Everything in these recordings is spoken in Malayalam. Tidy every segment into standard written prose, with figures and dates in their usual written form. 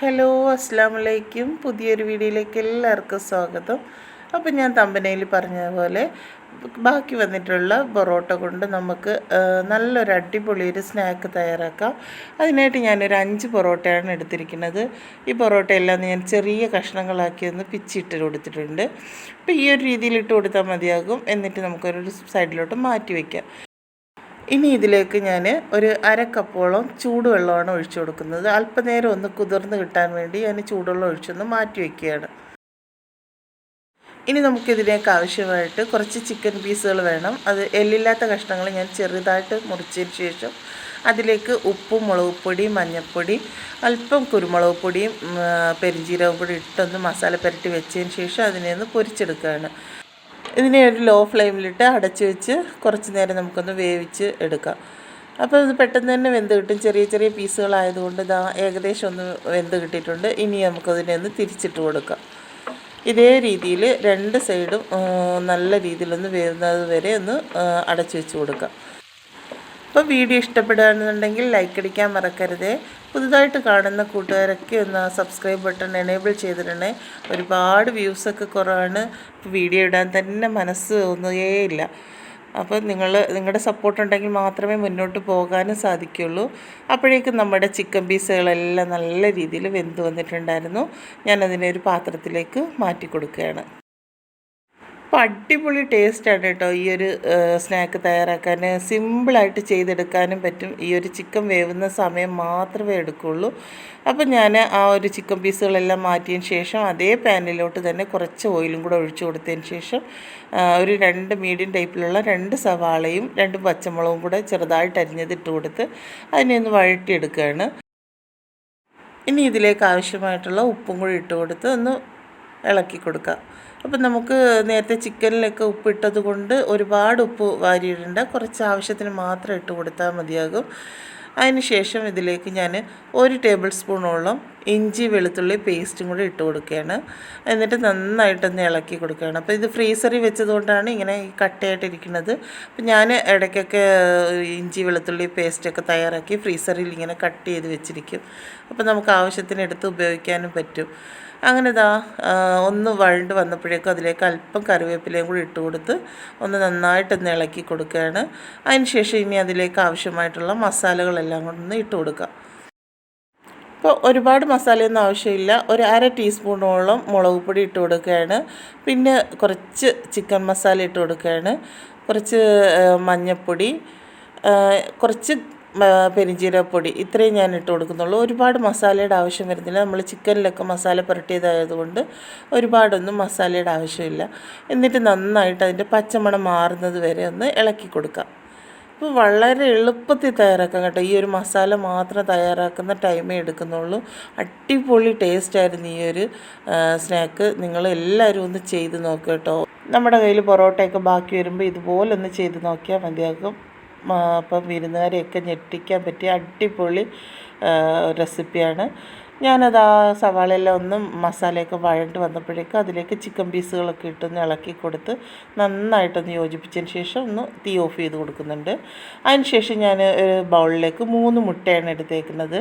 ഹലോ, അസ്സലാമലൈക്കും. പുതിയൊരു വീഡിയോയിലേക്ക് എല്ലാവർക്കും സ്വാഗതം. അപ്പോൾ ഞാൻ തമ്പനയിൽ പറഞ്ഞതുപോലെ ബാക്കി വന്നിട്ടുള്ള പൊറോട്ട കൊണ്ട് നമുക്ക് നല്ലൊരു അടിപൊളി ഒരു സ്നാക്ക് തയ്യാറാക്കാം. അതിനായിട്ട് ഞാനൊരു 5 പൊറോട്ടയാണ് എടുത്തിരിക്കുന്നത്. ഈ പൊറോട്ടയെല്ലാം ഞാൻ ചെറിയ കഷ്ണങ്ങളാക്കി ഒന്ന് പിച്ചിട്ട് കൊടുത്തിട്ടുണ്ട്. അപ്പോൾ ഈ ഒരു രീതിയിൽ ഇട്ട് കൊടുത്താൽ മതിയാകും. എന്നിട്ട് നമുക്കൊരു സൈഡിലോട്ട് മാറ്റി വയ്ക്കാം. ഇനി ഇതിലേക്ക് ഞാൻ ഒരു കപ്പോളം ചൂടുവെള്ളമാണ് ഒഴിച്ചു കൊടുക്കുന്നത്. അല്പനേരം ഒന്ന് കുതിർന്ന് കിട്ടാൻ വേണ്ടി ഞാൻ ചൂടുവെള്ളം ഒഴിച്ചൊന്ന് മാറ്റി വയ്ക്കുകയാണ്. ഇനി നമുക്കിതിലേക്ക് ആവശ്യമായിട്ട് കുറച്ച് ചിക്കൻ പീസുകൾ വേണം. അത് എല്ലില്ലാത്ത കഷ്ണങ്ങൾ ഞാൻ ചെറുതായിട്ട് മുറിച്ചതിന് ശേഷം അതിലേക്ക് ഉപ്പും മുളക് പൊടി, മഞ്ഞൾപ്പൊടി, അല്പം കുരുമുളക് പൊടിയും പെരുംജീരകം കൂടി ഇട്ടൊന്ന് മസാല പുരട്ടി വെച്ചതിന് ശേഷം അതിനെ ഒന്ന് പൊരിച്ചെടുക്കുകയാണ്. ഇതിനെ ഒരു ലോ ഫ്ലെയിമിലിട്ട് അടച്ചു വെച്ച് കുറച്ച് നേരം നമുക്കൊന്ന് വേവിച്ച് എടുക്കാം. അപ്പോൾ ഇത് പെട്ടെന്ന് തന്നെ വെന്ത് കിട്ടും. ചെറിയ ചെറിയ പീസുകളായതുകൊണ്ട് ഇതാ ഏകദേശം ഒന്ന് വെന്ത് കിട്ടിയിട്ടുണ്ട്. ഇനി നമുക്കതിനെ ഒന്ന് തിരിച്ചിട്ട് കൊടുക്കാം. ഇതേ രീതിയിൽ 2 സൈഡും നല്ല രീതിയിലൊന്ന് വേവുന്നത് വരെ ഒന്ന് അടച്ചു വെച്ച് കൊടുക്കാം. അപ്പോൾ വീഡിയോ ഇഷ്ടപ്പെടുകയാണെന്നുണ്ടെങ്കിൽ ലൈക്ക് അടിക്കാൻ മറക്കരുതേ. പുതുതായിട്ട് കാണുന്ന കൂട്ടുകാരൊക്കെ ഒന്ന് സബ്സ്ക്രൈബ് ബട്ടൺ എനേബിൾ ചെയ്തിട്ടുണ്ടേ. ഒരുപാട് വ്യൂസൊക്കെ കുറവാണ്. വീഡിയോ ഇടാൻ തന്നെ മനസ്സ് തോന്നുകയില്ല. അപ്പോൾ നിങ്ങളുടെ സപ്പോർട്ട് ഉണ്ടെങ്കിൽ മാത്രമേ മുന്നോട്ട് പോകാനും സാധിക്കുകയുള്ളൂ. അപ്പോഴേക്കും നമ്മുടെ ചിക്കൻ പീസുകളെല്ലാം നല്ല രീതിയിൽ വെന്ത് വന്നിട്ടുണ്ടായിരുന്നു. ഞാനതിനെ ഒരു പാത്രത്തിലേക്ക് മാറ്റി കൊടുക്കുകയാണ്. അപ്പോൾ അടിപൊളി ടേസ്റ്റാണ് കേട്ടോ ഈ ഒരു സ്നാക്ക് തയ്യാറാക്കാൻ. സിമ്പിളായിട്ട് ചെയ്തെടുക്കാനും പറ്റും. ഈ ഒരു ചിക്കൻ വേവുന്ന സമയം മാത്രമേ എടുക്കുകയുള്ളൂ. അപ്പോൾ ഞാൻ ആ ഒരു ചിക്കൻ പീസുകളെല്ലാം മാറ്റിയതിന് ശേഷം അതേ പാനിലോട്ട് തന്നെ കുറച്ച് ഓയിലും കൂടെ ഒഴിച്ചു കൊടുത്തതിന് ശേഷം ഒരു 2 മീഡിയം ടൈപ്പിലുള്ള 2 സവാളയും 2 പച്ചമുളകും കൂടെ ചെറുതായിട്ട് അരിഞ്ഞത് ഇട്ട് കൊടുത്ത് അതിനെ ഒന്ന് വഴറ്റിയെടുക്കുകയാണ്. ഇനി ഇതിലേക്ക് ആവശ്യമായിട്ടുള്ള ഉപ്പും കൂടി ഇട്ട് കൊടുത്ത് ഒന്ന് ഇളക്കി കൊടുക്കുക. അപ്പം നമുക്ക് നേരത്തെ ചിക്കനിലൊക്കെ ഉപ്പിട്ടത് കൊണ്ട് ഒരുപാട് ഉപ്പ് വാരിയിടേണ്ട, കുറച്ച് ആവശ്യത്തിന് മാത്രം ഇട്ട് കൊടുത്താൽ മതിയാകും. അതിന് ശേഷം ഇതിലേക്ക് ഞാൻ 1 ടേബിൾ സ്പൂണോളം ഇഞ്ചി വെളുത്തുള്ളി പേസ്റ്റും കൂടി ഇട്ട് കൊടുക്കുകയാണ്. എന്നിട്ട് നന്നായിട്ടൊന്ന് ഇളക്കി കൊടുക്കുകയാണ്. അപ്പോൾ ഇത് ഫ്രീസറിൽ വെച്ചതുകൊണ്ടാണ് ഇങ്ങനെ ഈ കട്ടയായിട്ടിരിക്കുന്നത്. അപ്പോൾ ഞാൻ ഇടയ്ക്കൊക്കെ ഇഞ്ചി വെളുത്തുള്ളി പേസ്റ്റൊക്കെ തയ്യാറാക്കി ഫ്രീസറിൽ ഇങ്ങനെ കട്ട് ചെയ്ത് വെച്ചിരിക്കും. അപ്പോൾ നമുക്ക് ആവശ്യത്തിന് എടുത്ത് ഉപയോഗിക്കാനും പറ്റും. അങ്ങനെ ഒന്ന് വഴണ്ട് വന്നപ്പോഴേക്കും അതിലേക്ക് അല്പം കറിവേപ്പിലയും കൂടി ഇട്ട് കൊടുത്ത് ഒന്ന് നന്നായിട്ടൊന്ന് ഇളക്കി കൊടുക്കുകയാണ്. അതിന് ശേഷം ഇനി അതിലേക്ക് ആവശ്യമായിട്ടുള്ള മസാലകളെല്ലാം കൊണ്ടൊന്ന് ഇട്ട് കൊടുക്കുക. അപ്പോൾ ഒരുപാട് മസാലയൊന്നും ആവശ്യമില്ല. ഒരു 1/2 ടീസ്പൂണോളം മുളക് പൊടി ഇട്ട് കൊടുക്കുകയാണ്. പിന്നെ കുറച്ച് ചിക്കൻ മസാല ഇട്ട് കൊടുക്കുകയാണ്. കുറച്ച് മഞ്ഞൾപ്പൊടി, കുറച്ച് പെരുംജീരകപ്പൊടി, ഇത്രയും ഞാൻ ഇട്ട് കൊടുക്കുന്നുള്ളൂ. ഒരുപാട് മസാലയുടെ ആവശ്യം വരുന്നില്ല. നമ്മൾ ചിക്കനിലൊക്കെ മസാല പുരട്ടിയതായതുകൊണ്ട് ഒരുപാടൊന്നും മസാലയുടെ ആവശ്യമില്ല. എന്നിട്ട് നന്നായിട്ട് അതിൻ്റെ പച്ചമണം മാറുന്നത് വരെ ഒന്ന് ഇളക്കി കൊടുക്കാം. അപ്പോൾ വളരെ എളുപ്പത്തിൽ തയ്യാറാക്കാം കേട്ടോ. ഈ ഒരു മസാല മാത്രം തയ്യാറാക്കുന്ന ടൈമേ എടുക്കുന്നുള്ളൂ. അടിപൊളി ടേസ്റ്റായിരുന്നു ഈ ഒരു സ്നാക്ക്. നിങ്ങൾ എല്ലാവരും ഒന്ന് ചെയ്ത് നോക്കുക കേട്ടോ. നമ്മുടെ കയ്യിൽ പൊറോട്ടയൊക്കെ ബാക്കി വരുമ്പോൾ ഇതുപോലെ ഒന്ന് ചെയ്ത് നോക്കിയാൽ മതിയാകും. അപ്പം വിരുന്നുകാരെയൊക്കെ ഞെട്ടിക്കാൻ പറ്റിയ അടിപൊളി റെസിപ്പിയാണ്. ഞാനത് ആ സവാളയെല്ലാം ഒന്ന് മസാലയൊക്കെ വഴണ്ട് വന്നപ്പോഴേക്കും അതിലേക്ക് ചിക്കൻ പീസുകളൊക്കെ ഇട്ടൊന്ന് ഇളക്കി കൊടുത്ത് നന്നായിട്ടൊന്ന് യോജിപ്പിച്ചതിന് ശേഷം ഒന്ന് തീ ഓഫ് ചെയ്ത് കൊടുക്കുന്നുണ്ട്. അതിന് ശേഷം ഞാൻ ബൗളിലേക്ക് 3 മുട്ടയാണ് എടുത്തേക്കുന്നത്.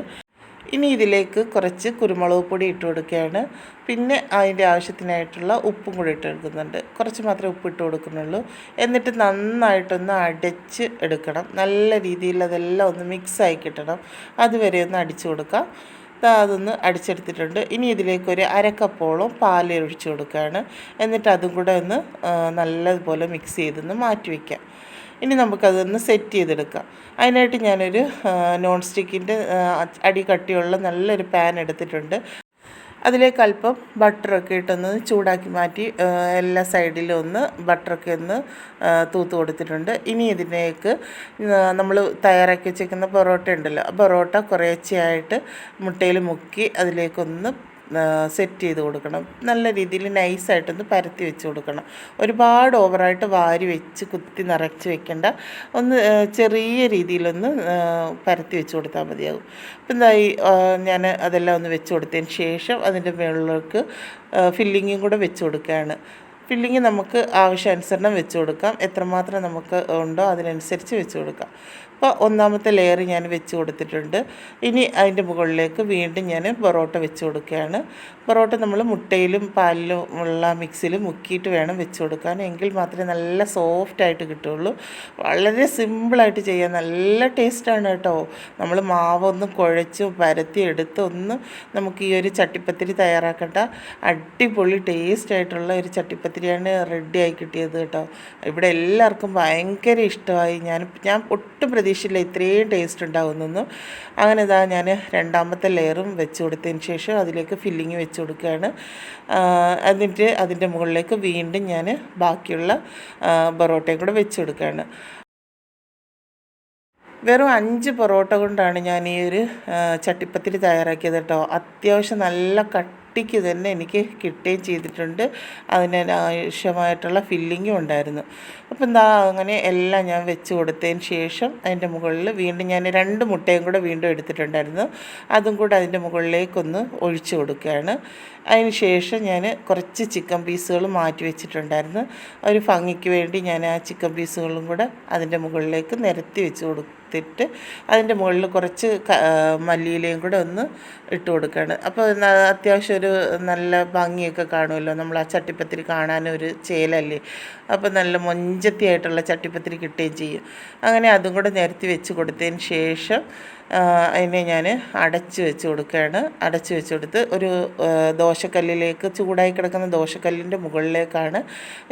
ഇനി ഇതിലേക്ക് കുറച്ച് കുരുമുളക് പൊടി ഇട്ട് കൊടുക്കുകയാണ്. പിന്നെ അതിൻ്റെ ആവശ്യത്തിനായിട്ടുള്ള ഉപ്പും കൂടി ഇട്ട് കൊടുക്കുന്നുണ്ട്. കുറച്ച് മാത്രമേ ഉപ്പ് ഇട്ട് കൊടുക്കുന്നുള്ളൂ. എന്നിട്ട് നന്നായിട്ടൊന്ന് അടച്ച് എടുക്കണം. നല്ല രീതിയിൽ അതെല്ലാം ഒന്ന് മിക്സായി കിട്ടണം. അതുവരെ ഒന്ന് അടിച്ചു കൊടുക്കാം. അതൊന്ന് അടിച്ചെടുത്തിട്ടുണ്ട്. ഇനി ഇതിലേക്ക് ഒരു 1/2 കപ്പോളം പാൽ ഒഴിച്ച് കൊടുക്കുകയാണ്. എന്നിട്ട് അതും കൂടെ ഒന്ന് നല്ലതുപോലെ മിക്സ് ചെയ്തൊന്ന് മാറ്റി വയ്ക്കാം. ഇനി നമുക്കതൊന്ന് സെറ്റ് ചെയ്തെടുക്കാം. അതിനായിട്ട് ഞാനൊരു നോൺ സ്റ്റിക്കിൻ്റെ അടി കട്ടിയുള്ള നല്ലൊരു പാൻ എടുത്തിട്ടുണ്ട്. അതിലേക്ക് അല്പം ബട്ടറൊക്കെ ഇട്ടൊന്ന് ചൂടാക്കി മാറ്റി എല്ലാ സൈഡിലും ഒന്ന് ബട്ടറൊക്കെ ഒന്ന് തൂത്ത് കൊടുത്തിട്ടുണ്ട്. ഇനി ഇതിലേക്ക് നമ്മൾ തയ്യാറാക്കി വെച്ചേക്കുന്ന പൊറോട്ട ഉണ്ടല്ലോ, ആ പൊറോട്ട കുറേശ്ശെയായിട്ട് മുട്ടയിൽ മുക്കി അതിലേക്കൊന്ന് സെറ്റ് ചെയ്ത് കൊടുക്കണം. നല്ല രീതിയിൽ നൈസായിട്ടൊന്ന് പരത്തി വെച്ച് കൊടുക്കണം. ഒരുപാട് ഓവറായിട്ട് വാരി വെച്ച് കുത്തി നിറച്ച് വെക്കേണ്ട. ഒന്ന് ചെറിയ രീതിയിലൊന്ന് പരത്തി വെച്ച് കൊടുത്താൽ മതിയാകും. അപ്പം എന്തായി ഞാൻ അതെല്ലാം ഒന്ന് വെച്ച് കൊടുത്തതിന് ശേഷം അതിൻ്റെ മുകളിലേക്ക് ഫില്ലിങ്ങും കൂടെ വെച്ച് കൊടുക്കുകയാണ്. ഫില്ലിങ് നമുക്ക് ആവശ്യാനുസരണം വെച്ച് കൊടുക്കാം. എത്രമാത്രം നമുക്ക് ഉണ്ടോ അതിനനുസരിച്ച് വെച്ച് കൊടുക്കാം. അപ്പോൾ ഒന്നാമത്തെ ലെയർ ഞാൻ വെച്ച് കൊടുത്തിട്ടുണ്ട്. ഇനി അതിൻ്റെ മുകളിലേക്ക് വീണ്ടും ഞാൻ പൊറോട്ട വെച്ച് കൊടുക്കുകയാണ്. പൊറോട്ട നമ്മൾ മുട്ടയിലും പാലിലും ഉള്ള മിക്സിൽ മുക്കിയിട്ട് വേണം വെച്ച് കൊടുക്കാൻ, എങ്കിൽ മാത്രമേ നല്ല സോഫ്റ്റായിട്ട് കിട്ടുള്ളൂ. വളരെ സിമ്പിളായിട്ട് ചെയ്യാൻ നല്ല ടേസ്റ്റാണ് കേട്ടോ. നമ്മൾ മാവൊന്നും കുഴച്ച് പരത്തി എടുത്ത് ഒന്ന് നമുക്ക് ഈ ഒരു ചട്ടിപ്പത്തിരി തയ്യാറാക്കേണ്ട അടിപൊളി ടേസ്റ്റായിട്ടുള്ള ഒരു ചട്ടിപ്പത്തിരിയാണ് റെഡിയായി കിട്ടിയത് കേട്ടോ. ഇവിടെ എല്ലാവർക്കും ഭയങ്കര ഇഷ്ടമായി. ഞാൻ ഒട്ടും പ്രതീക്ഷയില്ല ഇത്രയും ടേസ്റ്റ് ഉണ്ടാകുമെന്നൊന്നും. അങ്ങനെ ഇതാ ഞാൻ രണ്ടാമത്തെ ലെയറും വെച്ച് കൊടുത്തതിന് ശേഷം അതിലേക്ക് ഫില്ലിങ് വെച്ച് കൊടുക്കുകയാണ്. എന്നിട്ട് അതിൻ്റെ മുകളിലേക്ക് വീണ്ടും ഞാൻ ബാക്കിയുള്ള പൊറോട്ടയും കൂടെ വെച്ച് കൊടുക്കുകയാണ്. വെറും 5 പൊറോട്ട കൊണ്ടാണ് ഞാൻ ഈ ഒരു ചട്ടിപ്പത്തിരി തയ്യാറാക്കിയത് കേട്ടോ. അത്യാവശ്യം നല്ല കട്ടിക്ക് തന്നെ എനിക്ക് കിട്ടുകയും ചെയ്തിട്ടുണ്ട്. അതിന് ആവശ്യമായിട്ടുള്ള ഫില്ലിങ്ങും ഉണ്ടായിരുന്നു. അപ്പോൾ എന്താ അങ്ങനെ എല്ലാം ഞാൻ വെച്ച് കൊടുത്തതിന് ശേഷം അതിൻ്റെ മുകളിൽ വീണ്ടും ഞാൻ 2 മുട്ടയും കൂടെ വീണ്ടും എടുത്തിട്ടുണ്ടായിരുന്നു. അതും കൂടെ അതിൻ്റെ മുകളിലേക്കൊന്ന് ഒഴിച്ച് കൊടുക്കുകയാണ്. അതിന് ശേഷം ഞാൻ കുറച്ച് ചിക്കൻ പീസുകൾ മാറ്റി വെച്ചിട്ടുണ്ടായിരുന്നു. ഒരു ഭംഗിക്ക് വേണ്ടി ഞാൻ ആ ചിക്കൻ പീസുകളും കൂടെ അതിൻ്റെ മുകളിലേക്ക് നിരത്തി വെച്ച് കൊടുത്തിട്ട് അതിൻ്റെ മുകളിൽ കുറച്ച് മല്ലിയിലയും കൂടെ ഒന്ന് ഇട്ട് കൊടുക്കുകയാണ്. അപ്പോൾ അത്യാവശ്യം ഒരു നല്ല ഭംഗിയൊക്കെ കാണുമല്ലോ, നമ്മൾ ആ ചട്ടിപ്പത്തിരി കാണാനൊരു ചേലല്ലേ. അപ്പോൾ നല്ല മൊഞ്ചത്തിയായിട്ടുള്ള ചട്ടിപ്പത്തിരി കിട്ടുകയും ചെയ്യും. അങ്ങനെ അതും കൂടെ നിരത്തി വെച്ച് കൊടുത്തതിന് ശേഷം അതിനെ ഞാൻ അടച്ച് വെച്ച് കൊടുക്കുകയാണ്. അടച്ച് വെച്ച് കൊടുത്ത് ഒരു ദോശക്കല്ലിലേക്ക്, ചൂടായി കിടക്കുന്ന ദോശക്കല്ലിൻ്റെ മുകളിലേക്കാണ്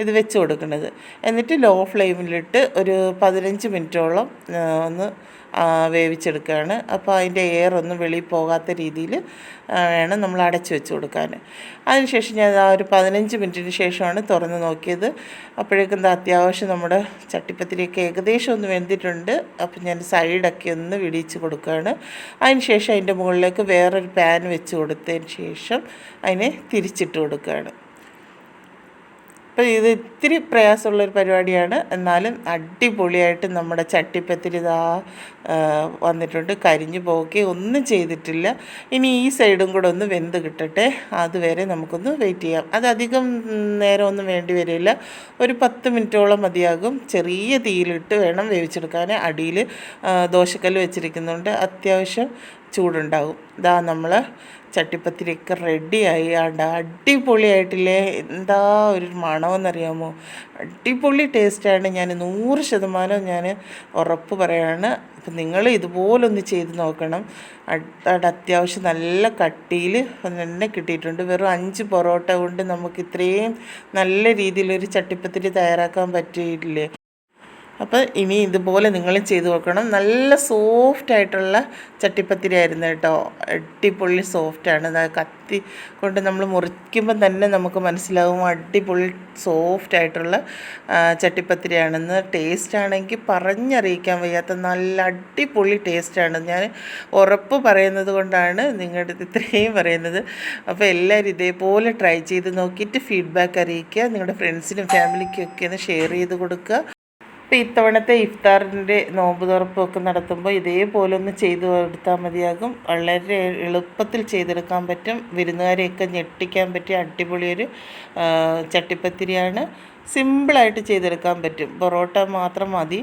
ഇത് വെച്ച് കൊടുക്കുന്നത്. എന്നിട്ട് ലോ ഫ്ലെയിമിലിട്ട് ഒരു 15 മിനിറ്റോളം ഒന്ന് വേവിച്ചെടുക്കുകയാണ്. അപ്പോൾ അതിൻ്റെ എയർ ഒന്നും വെളിയിൽ പോകാത്ത രീതിയിൽ വേണം നമ്മൾ അടച്ച് വെച്ച് കൊടുക്കാൻ. അതിനുശേഷം ഞാൻ ആ ഒരു 15 മിനിറ്റിന് ശേഷമാണ് തുറന്ന് നോക്കിയത്. അപ്പോഴേക്കും എന്താ അത്യാവശ്യം നമ്മുടെ ചട്ടിപ്പത്തിരിയൊക്കെ ഏകദേശം ഒന്ന് വെന്തിട്ടുണ്ട്. അപ്പോൾ ഞാൻ സൈഡൊക്കെ ഒന്ന് വിടിയിച്ച് കൊടുക്കുകയാണ്. അതിന് ശേഷം അതിൻ്റെ മുകളിലേക്ക് വേറൊരു പാൻ വെച്ച് കൊടുത്തതിന് ശേഷം അതിനെ തിരിച്ചിട്ട് കൊടുക്കുകയാണ്. അപ്പോൾ ഇത് ഇത്തിരി പ്രയാസമുള്ളൊരു പരിപാടിയാണ്, എന്നാലും അടിപൊളിയായിട്ട് നമ്മുടെ ചട്ടിപ്പത്തിരി ഇതാ വന്നിട്ടുണ്ട്. കരിഞ്ഞു പോവുകയോ ഒന്നും ചെയ്തിട്ടില്ല. ഇനി ഈ സൈഡും കൂടെ ഒന്ന് വെന്ത് കിട്ടട്ടെ, അതുവരെ നമുക്കൊന്ന് വെയിറ്റ് ചെയ്യാം. അതധികം നേരമൊന്നും വേണ്ടി വരില്ല, ഒരു 10 മിനിറ്റോളം മതിയാകും. ചെറിയ തീയിലിട്ട് വേണം വേവിച്ചെടുക്കാൻ. അടിയിൽ ദോശക്കല്ല് വെച്ചിരിക്കുന്നുണ്ട്, അത്യാവശ്യം ചൂടുണ്ടാകും. ഇതാ നമ്മൾ ചട്ടിപ്പത്തിരിയൊക്കെ റെഡിയായി. അടിപൊളിയായിട്ടില്ലേ, എന്താ ഒരു മണമെന്നറിയാമോ, അടിപൊളി ടേസ്റ്റാണ്. ഞാൻ 100% ഞാൻ ഉറപ്പ് പറയാണ്. അപ്പം നിങ്ങൾ ഇതുപോലൊന്ന് ചെയ്ത് നോക്കണം. അത്യാവശ്യം നല്ല കട്ടിയിൽ തന്നെ കിട്ടിയിട്ടുണ്ട്. വെറും 5 പൊറോട്ട കൊണ്ട് നമുക്ക് ഇത്രയും നല്ല രീതിയിലൊരു ചട്ടിപ്പത്തിരി തയ്യാറാക്കാൻ പറ്റിയില്ലേ. അപ്പോൾ ഇനി ഇതുപോലെ നിങ്ങൾ ചെയ്ത് നോക്കണം. നല്ല സോഫ്റ്റായിട്ടുള്ള ചട്ടിപ്പത്തിരി ആയിരുന്നു കേട്ടോ, അടിപൊളി സോഫ്റ്റാണ്. അത് കത്തി കൊണ്ട് നമ്മൾ മുറിക്കുമ്പം തന്നെ നമുക്ക് മനസ്സിലാവും അടിപൊളി സോഫ്റ്റായിട്ടുള്ള ചട്ടിപ്പത്തിരിയാണെന്ന്. ടേസ്റ്റാണെങ്കിൽ പറഞ്ഞറിയിക്കാൻ വയ്യാത്ത നല്ല അടിപൊളി ടേസ്റ്റാണ്. ഞാൻ ഉറപ്പ് പറയുന്നത് കൊണ്ടാണ് നിങ്ങളുടെ അടുത്ത് ഇത്രയും പറയുന്നത്. അപ്പോൾ എല്ലാവരും ഇതേപോലെ ട്രൈ ചെയ്ത് നോക്കിയിട്ട് ഫീഡ്ബാക്ക് അറിയിക്കുക. നിങ്ങളുടെ ഫ്രണ്ട്സിനും ഫാമിലിക്കും ഒക്കെ ഒന്ന് ഷെയർ ചെയ്ത് കൊടുക്കുക. അപ്പോൾ ഇത്തവണത്തെ ഇഫ്താറിൻ്റെ നോമ്പ് തുറപ്പൊക്കെ നടത്തുമ്പോൾ ഇതേപോലെ ഒന്ന് ചെയ്തു കൊടുത്താൽ മതിയാകും. വളരെ എളുപ്പത്തിൽ ചെയ്തെടുക്കാൻ പറ്റും. വിരുന്നുകാരെയൊക്കെ ഞെട്ടിക്കാൻ പറ്റിയ അടിപൊളിയൊരു ചട്ടിപ്പത്തിരിയാണ്. സിമ്പിളായിട്ട് ചെയ്തെടുക്കാൻ പറ്റും. പൊറോട്ട മാത്രം മതി,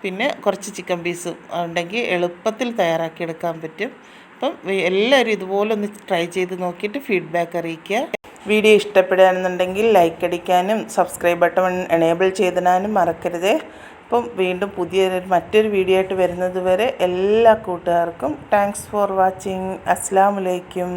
പിന്നെ കുറച്ച് ചിക്കൻ പീസും ഉണ്ടെങ്കിൽ എളുപ്പത്തിൽ തയ്യാറാക്കിയെടുക്കാൻ പറ്റും. അപ്പം എല്ലാവരും ഇതുപോലെ ഒന്ന് ട്രൈ ചെയ്ത് നോക്കിയിട്ട് ഫീഡ്ബാക്ക് അറിയിക്കുക. വീഡിയോ ഇഷ്ടപ്പെടുകയാണെന്നുണ്ടെങ്കിൽ ലൈക്ക് അടിക്കാനും സബ്സ്ക്രൈബ് ബട്ടൺ എനേബിൾ ചെയ്തിടാനും മറക്കരുതേ. അപ്പം വീണ്ടും മറ്റൊരു വീഡിയോ ആയിട്ട് വരുന്നത് വരെ എല്ലാ കൂട്ടുകാർക്കും താങ്ക്സ് ഫോർ വാച്ചിങ്. അസ്സലാമു അലൈക്കും.